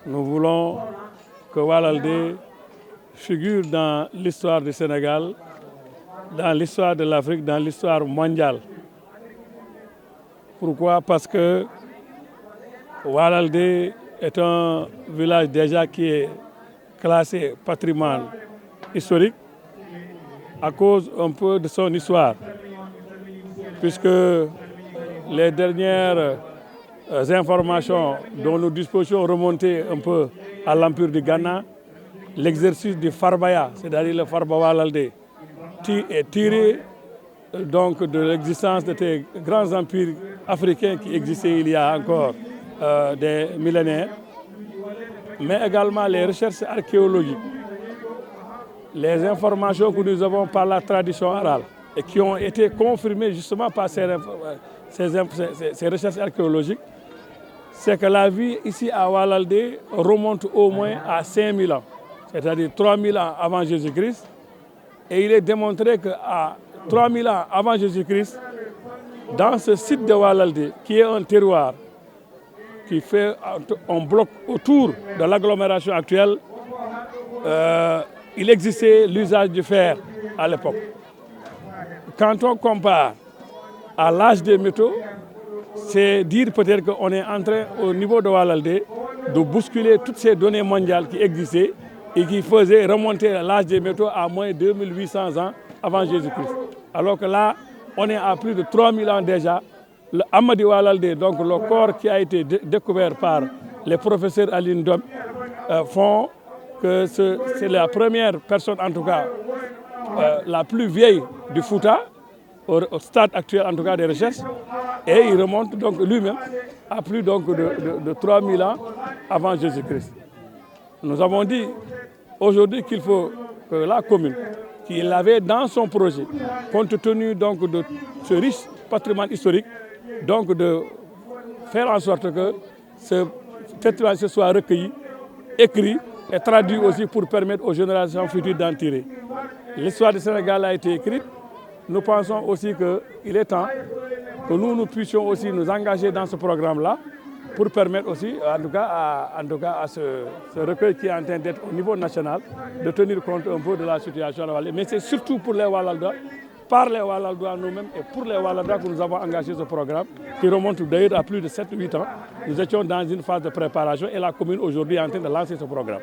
Nous voulons que Walalde figure dans l'histoire du Sénégal, dans l'histoire de l'Afrique, dans l'histoire mondiale. Pourquoi? Parce que Walalde est un village déjà qui est classé patrimoine historique à cause un peu de son histoire, puisque les dernières informations dont nous disposions remontaient un peu à l'Empire du Ghana, l'exercice du Farbaya, c'est-à-dire le Farba Walalde, est tiré donc de l'existence de ces grands empires africains qui existaient il y a encore des millénaires, mais également les recherches archéologiques, les informations que nous avons par la tradition orale et qui ont été confirmées justement par ces recherches archéologiques, c'est que la vie ici à Walalde remonte au moins à 5000 ans, c'est-à-dire 3000 ans avant Jésus-Christ. Et il est démontré qu'à 3000 ans avant Jésus-Christ, dans ce site de Walalde, qui est un terroir, qui fait un bloc autour de l'agglomération actuelle, il existait l'usage du fer à l'époque. Quand on compare à l'âge des métaux, c'est dire peut-être qu'on est en train, au niveau de Walalde, de bousculer toutes ces données mondiales qui existaient et qui faisaient remonter l'âge des métaux à moins de 2800 ans avant Jésus-Christ. Alors que là, on est à plus de 3000 ans déjà. Le Amadi Walalde, donc le corps qui a été découvert par les professeurs Aline Dom, font que c'est la première personne, en tout cas, la plus vieille du Fouta, au stade actuel en tout cas des recherches, et il remonte donc lui-même à plus donc de 3000 ans avant Jésus-Christ. Nous avons dit aujourd'hui qu'il faut que la commune, qui l'avait dans son projet, compte tenu donc de ce riche patrimoine historique, donc de faire en sorte que ce patrimoine soit recueilli, écrit et traduit aussi pour permettre aux générations futures d'en tirer. L'histoire du Sénégal a été écrite. Nous pensons aussi qu'il est temps que nous puissions aussi nous engager dans ce programme-là pour permettre aussi, en tout cas à ce recueil qui est en train d'être au niveau national, de tenir compte un peu de la situation de la vallée. Mais c'est surtout pour les Walaldois, par les Walaldois nous-mêmes et pour les Walaldois que nous avons engagé ce programme, qui remonte d'ailleurs à plus de 7-8 ans. Nous étions dans une phase de préparation et la commune aujourd'hui est en train de lancer ce programme.